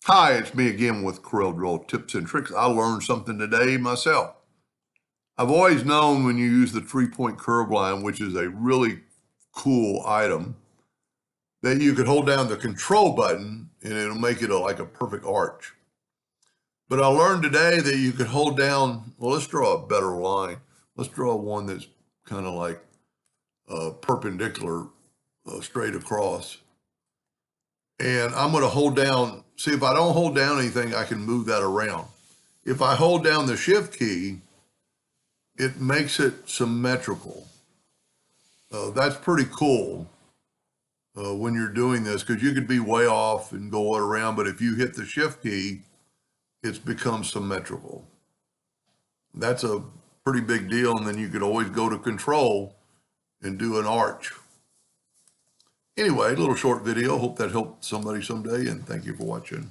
Hi, it's me again with Corel Drill Tips and Tricks. I learned something today myself. I've always known when you use the 3-point curve line, which is a really cool item, that you could hold down the control button and it'll make it like a perfect arch. But I learned today that you could hold down, well, let's draw a better line. Let's draw one that's kind of like perpendicular, straight across. And I'm going to hold down, see if I don't hold down anything, I can move that around. If I hold down the shift key, it makes it symmetrical. That's pretty cool when you're doing this, because you could be way off and go around, but if you hit the shift key, it's become symmetrical. That's a pretty big deal, and then you could always go to control and do an arch. Anyway, a little short video. Hope that helped somebody someday, and thank you for watching.